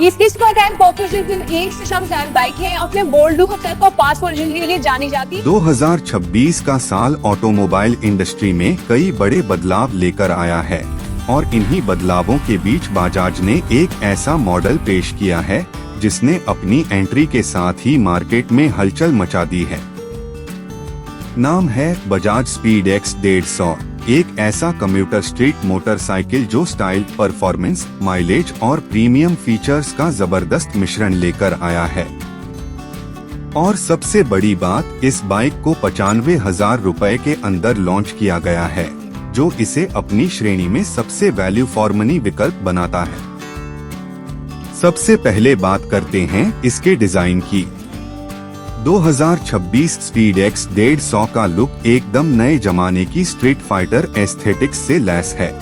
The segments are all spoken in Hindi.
ये 60% पॉपुलेशन एक से शमशान बाइक है, अपने बोल्ड लुक और पास वर्जन के लिए जानी जाती है। 2026 का साल ऑटोमोबाइल इंडस्ट्री में कई बड़े बदलाव लेकर आया है और इन्हीं बदलावों के बीच बजाज ने एक ऐसा मॉडल पेश किया है जिसने अपनी एंट्री के साथ ही मार्केट में हलचल मचा दी है। नाम है बजाज स्पीड एक्स 150, एक ऐसा कम्यूटर स्ट्रीट मोटरसाइकिल जो स्टाइल, परफॉर्मेंस, माइलेज और प्रीमियम फीचर्स का जबरदस्त मिश्रण लेकर आया है। और सबसे बड़ी बात, इस बाइक को 95,000 रुपए के अंदर लॉन्च किया गया है, जो इसे अपनी श्रेणी में सबसे वैल्यू फॉर मनी विकल्प बनाता है। सबसे पहले बात करते हैं इसके डिजाइन की। 2026 स्पीड एक्स 150 का लुक एकदम नए जमाने की स्ट्रीट फाइटर एस्थेटिक्स से लैस है।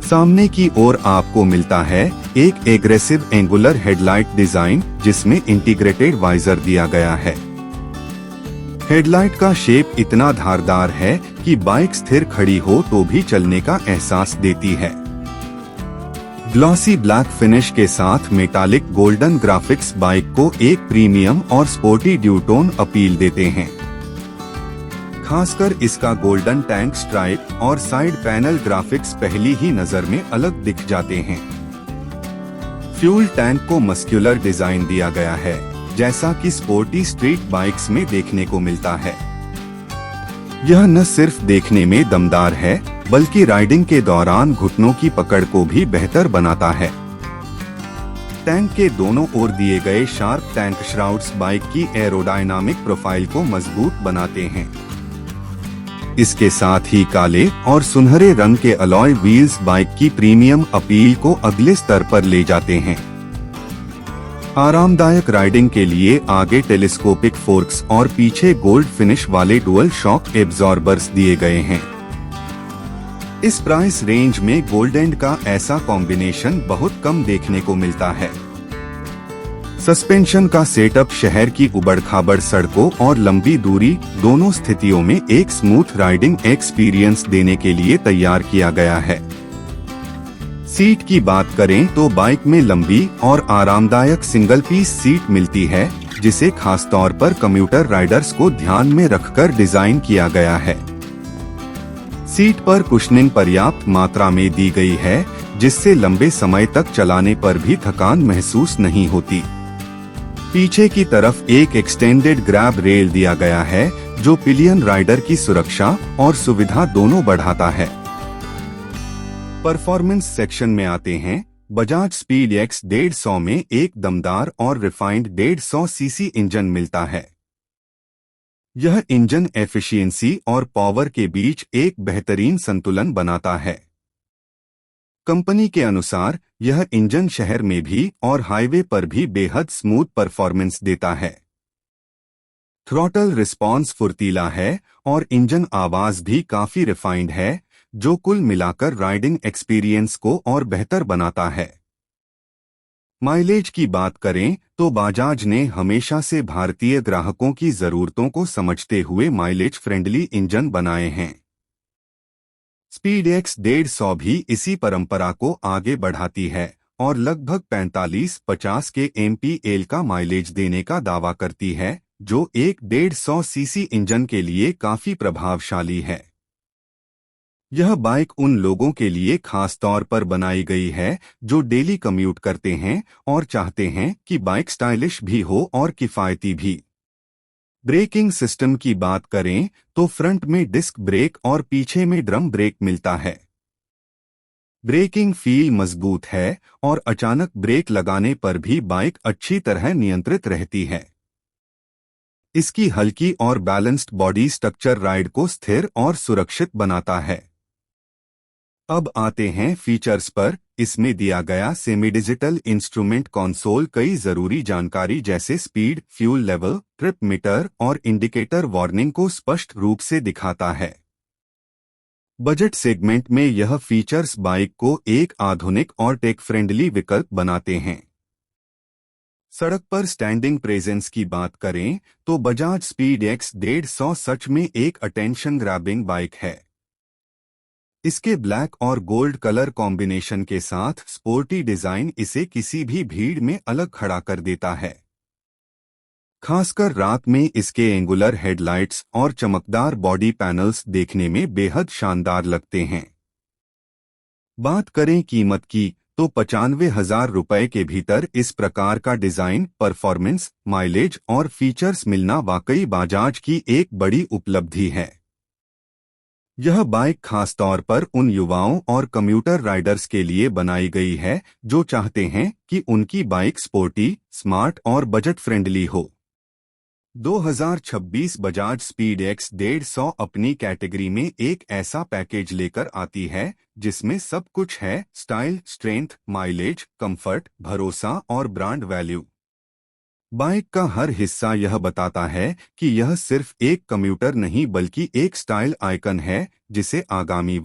सामने की ओर आपको मिलता है एक एग्रेसिव एंगुलर हेडलाइट डिजाइन जिसमें इंटीग्रेटेड वाइजर दिया गया है। हेडलाइट का शेप इतना धारदार है कि बाइक स्थिर खड़ी हो तो भी चलने का एहसास देती है। ग्लॉसी ब्लैक फिनिश के साथ मेटालिक गोल्डन ग्राफिक्स बाइक को एक प्रीमियम और स्पोर्टी ड्यू टोन अपील देते हैं। खासकर इसका गोल्डन टैंक स्ट्राइप और साइड पैनल ग्राफिक्स पहली ही नजर में अलग दिख जाते हैं। फ्यूल टैंक को मस्कुलर डिजाइन दिया गया है, जैसा कि स्पोर्टी स्ट्रीट बाइक्स में देखने को मिलता है। यह न सिर्फ देखने में दमदार है, बल्कि राइडिंग के दौरान घुटनों की पकड़ को भी बेहतर बनाता है। टैंक के दोनों ओर दिए गए शार्प टैंक श्राउड्स बाइक की एरोडायनामिक प्रोफाइल को मजबूत बनाते हैं। इसके साथ ही काले और सुनहरे रंग के अलॉय व्हील्स बाइक की प्रीमियम अपील को अगले स्तर पर ले जाते हैं। आरामदायक राइडिंग के लिए आगे टेलीस्कोपिक फोर्क्स और पीछे गोल्ड फिनिश वाले डुअल शॉक एब्जॉर्बर्स दिए गए हैं। इस प्राइस रेंज में गोल्ड एंड का ऐसा कॉम्बिनेशन बहुत कम देखने को मिलता है। सस्पेंशन का सेटअप शहर की उबड़-खाबड़ सड़कों और लंबी दूरी दोनों स्थितियों में एक स्मूथ राइडिंग एक्सपीरियंस देने के लिए तैयार किया गया है। सीट की बात करें तो बाइक में लंबी और आरामदायक सिंगल पीस सीट मिलती है, जिसे खासतौर पर कम्यूटर राइडर्स को ध्यान में रखकर डिजाइन किया गया है। सीट पर कुशनिंग पर्याप्त मात्रा में दी गई है, जिससे लंबे समय तक चलाने पर भी थकान महसूस नहीं होती। पीछे की तरफ एक एक्सटेंडेड ग्रैब रेल दिया गया है, जो पिलियन राइडर की सुरक्षा और सुविधा दोनों बढ़ाता है। परफॉर्मेंस सेक्शन में आते हैं। बजाज स्पीड एक्स 150 में एक दमदार और रिफाइंड 150 सीसी इंजन मिलता है। यह इंजन एफिशिएंसी और पावर के बीच एक बेहतरीन संतुलन बनाता है। कंपनी के अनुसार यह इंजन शहर में भी और हाईवे पर भी बेहद स्मूथ परफॉर्मेंस देता है। थ्रॉटल रिस्पॉन्स फुर्तीला है और इंजन आवाज भी काफी रिफाइंड है, जो कुल मिलाकर राइडिंग एक्सपीरियंस को और बेहतर बनाता है। माइलेज की बात करें तो बजाज ने हमेशा से भारतीय ग्राहकों की जरूरतों को समझते हुए माइलेज फ्रेंडली इंजन बनाए हैं। स्पीड एक्स 150 भी इसी परंपरा को आगे बढ़ाती है और लगभग 45-50 के MPL का माइलेज देने का दावा करती है, जो एक 150 सीसी इंजन के लिए काफी प्रभावशाली है। यह बाइक उन लोगों के लिए खास तौर पर बनाई गई है जो डेली कम्यूट करते हैं और चाहते हैं कि बाइक स्टाइलिश भी हो और किफायती भी। ब्रेकिंग सिस्टम की बात करें तो फ्रंट में डिस्क ब्रेक और पीछे में ड्रम ब्रेक मिलता है। ब्रेकिंग फील मजबूत है और अचानक ब्रेक लगाने पर भी बाइक अच्छी तरह नियंत्रित रहती है। इसकी हल्की और बैलेंस्ड बॉडी स्ट्रक्चर राइड को स्थिर और सुरक्षित बनाता है। अब आते हैं फीचर्स पर। इसमें दिया गया सेमी डिजिटल इंस्ट्रूमेंट कंसोल कई जरूरी जानकारी जैसे speed, fuel level, trip meter और इंडिकेटर वार्निंग को स्पष्ट रूप से दिखाता है। बजट सेगमेंट में यह फीचर्स बाइक को एक आधुनिक और टेक फ्रेंडली विकल्प बनाते हैं। सड़क पर स्टैंडिंग प्रेजेंस की बात करें तो बजाज स्पीड एक्स 150 सच में एक अटेंशन ग्रैबिंग बाइक है। इसके ब्लैक और गोल्ड कलर कॉम्बिनेशन के साथ स्पोर्टी डिजाइन इसे किसी भी भीड़ में अलग खड़ा कर देता है। खासकर रात में इसके एंगुलर हेडलाइट्स और चमकदार बॉडी पैनल्स देखने में बेहद शानदार लगते हैं। बात करें कीमत की तो 95,000 रुपए के भीतर इस प्रकार का डिजाइन, परफॉर्मेंस, माइलेज और फीचर्स मिलना वाकई बजाज की एक बड़ी उपलब्धि है। यह बाइक खासतौर पर उन युवाओं और कम्यूटर राइडर्स के लिए बनाई गई है जो चाहते हैं कि उनकी बाइक स्पोर्टी, स्मार्ट और बजट फ्रेंडली हो। 2026 बजाज स्पीड एक्स 150 अपनी कैटेगरी में एक ऐसा पैकेज लेकर आती है जिसमें सब कुछ है: स्टाइल, स्ट्रेंथ, माइलेज, कंफर्ट, भरोसा और ब्रांड वैल्यू। बाइक का हर हिस्सा यह बताता है कि यह सिर्फ एक कम्यूटर नहीं बल्कि एक स्टाइल आइकन है जिसे आगामी